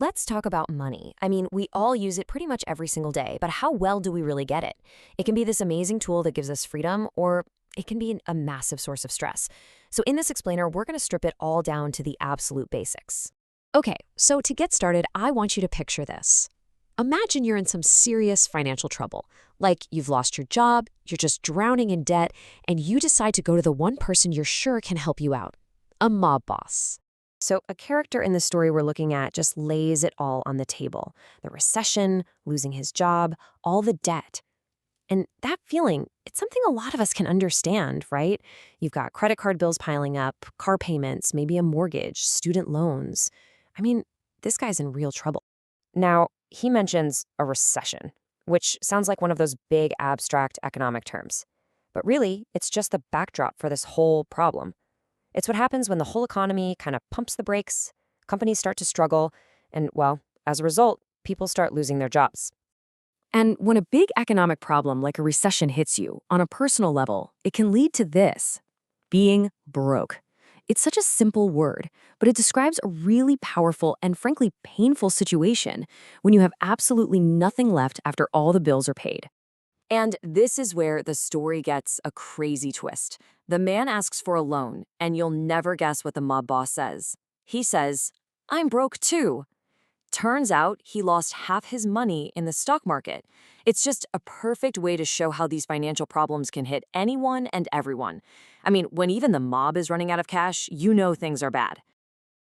Let's talk about money. I mean, we all use it pretty much every single day, but how well do we really get it? It can be this amazing tool that gives us freedom, or it can be a massive source of stress. So in this explainer, we're going to strip it all down to the absolute basics. Okay, so to get started, I want you to picture this. Imagine you're in some serious financial trouble, like you've lost your job, you're just drowning in debt, and you decide to go to the one person you're sure can help you out, a mob boss. So a character in the story we're looking at just lays it all on the table. The recession, losing his job, all the debt. And that feeling, it's something a lot of us can understand, right? You've got credit card bills piling up, car payments, maybe a mortgage, student loans. I mean, this guy's in real trouble. Now, he mentions a recession, which sounds like one of those big abstract economic terms. But really, it's just the backdrop for this whole problem. It's what happens when the whole economy kind of pumps the brakes, companies start to struggle, and, well, as a result, people start losing their jobs. And when a big economic problem like a recession hits you, on a personal level, it can lead to this: being broke. It's such a simple word, but it describes a really powerful and frankly painful situation when you have absolutely nothing left after all the bills are paid. And this is where the story gets a crazy twist. The man asks for a loan, and you'll never guess what the mob boss says. He says, "I'm broke too." Turns out he lost half his money in the stock market. It's just a perfect way to show how these financial problems can hit anyone and everyone. I mean, when even the mob is running out of cash, you know things are bad.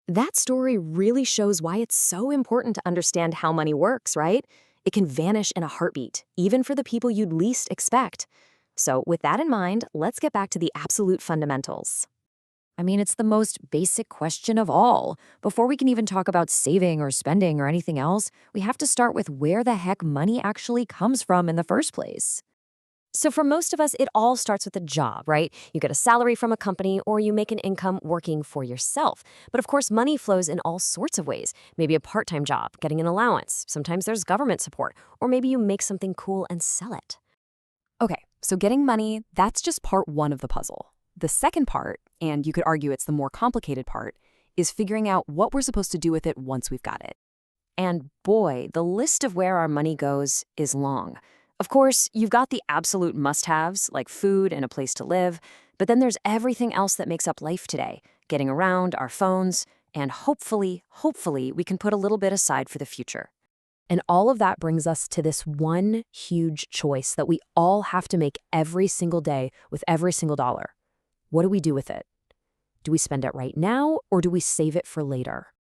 That story really shows why it's so important to understand how money works, right? It can vanish in a heartbeat, even for the people you'd least expect. So with that in mind, let's get back to the absolute fundamentals. I mean, it's the most basic question of all. Before we can even talk about saving or spending or anything else, we have to start with where the heck money actually comes from in the first place. So for most of us, it all starts with a job, right? You get a salary from a company or you make an income working for yourself. But of course, money flows in all sorts of ways. Maybe a part-time job, getting an allowance. Sometimes there's government support, or maybe you make something cool and sell it. Okay, so getting money, that's just part one of the puzzle. The second part, and you could argue it's the more complicated part, is figuring out what we're supposed to do with it once we've got it. And boy, the list of where our money goes is long. Of course, you've got the absolute must-haves, like food and a place to live, but then there's everything else that makes up life today, getting around, our phones, and hopefully, we can put a little bit aside for the future. And all of that brings us to this one huge choice that we all have to make every single day with every single dollar. What do we do with it? Do we spend it right now, or do we save it for later?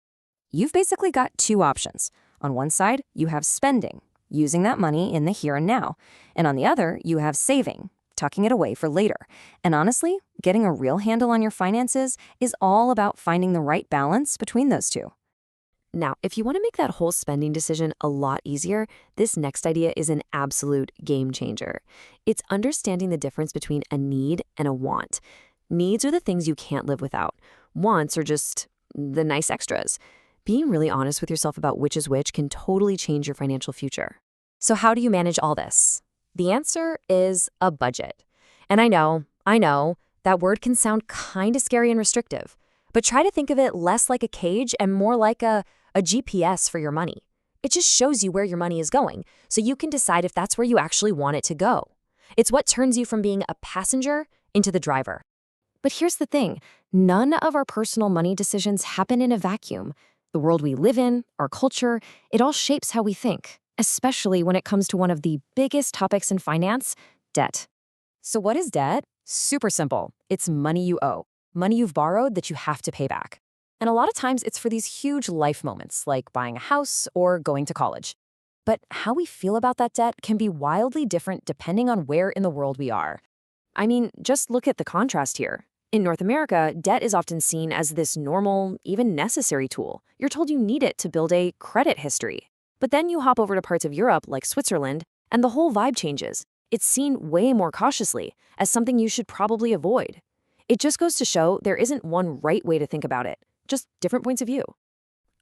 You've basically got two options. On one side, you have spending, using that money in the here and now. And on the other, you have saving, tucking it away for later. And honestly, getting a real handle on your finances is all about finding the right balance between those two. Now, if you want to make that whole spending decision a lot easier, this next idea is an absolute game changer. It's understanding the difference between a need and a want. Needs are the things you can't live without. Wants are just the nice extras. Being really honest with yourself about which is which can totally change your financial future. So how do you manage all this? The answer is a budget. And I know, that word can sound kind of scary and restrictive, but try to think of it less like a cage and more like a GPS for your money. It just shows you where your money is going, so you can decide if that's where you actually want it to go. It's what turns you from being a passenger into the driver. But here's the thing, none of our personal money decisions happen in a vacuum. The world we live in, our culture, it all shapes how we think, especially when it comes to one of the biggest topics in finance, debt. So what is debt? Super simple. It's money you owe, money you've borrowed that you have to pay back. And a lot of times it's for these huge life moments, like buying a house or going to college. But how we feel about that debt can be wildly different depending on where in the world we are. I mean, just look at the contrast here. In North America, debt is often seen as this normal, even necessary tool. You're told you need it to build a credit history. But then you hop over to parts of Europe, like Switzerland, and the whole vibe changes. It's seen way more cautiously, as something you should probably avoid. It just goes to show there isn't one right way to think about it, just different points of view.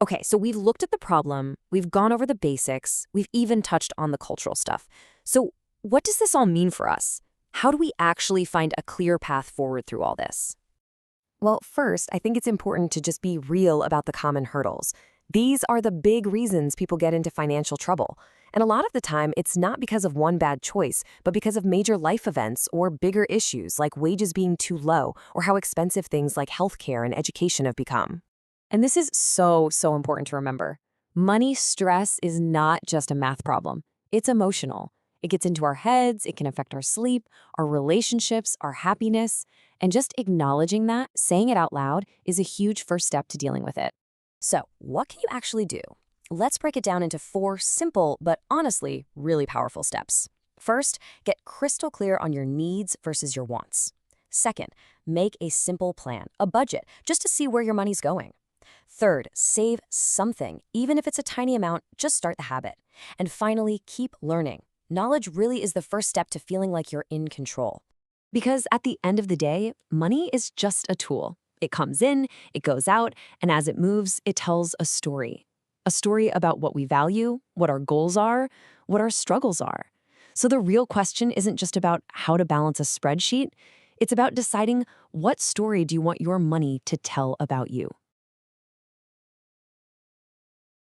Okay, so we've looked at the problem, we've gone over the basics, we've even touched on the cultural stuff. So what does this all mean for us? How do we actually find a clear path forward through all this? Well, first, I think it's important to just be real about the common hurdles. These are the big reasons people get into financial trouble. And a lot of the time, it's not because of one bad choice, but because of major life events or bigger issues like wages being too low or how expensive things like healthcare and education have become. And this is so important to remember. Money stress is not just a math problem. It's emotional. It gets into our heads, it can affect our sleep, our relationships, our happiness. And just acknowledging that, saying it out loud, is a huge first step to dealing with it. So, what can you actually do? Let's break it down into 4 simple, but honestly, really powerful steps. First, get crystal clear on your needs versus your wants. Second, make a simple plan, a budget, just to see where your money's going. Third, save something. Even if it's a tiny amount, just start the habit. And finally, keep learning. Knowledge really is the first step to feeling like you're in control. Because at the end of the day, money is just a tool. It comes in, it goes out, and as it moves, it tells a story. A story about what we value, what our goals are, what our struggles are. So the real question isn't just about how to balance a spreadsheet. It's about deciding what story do you want your money to tell about you.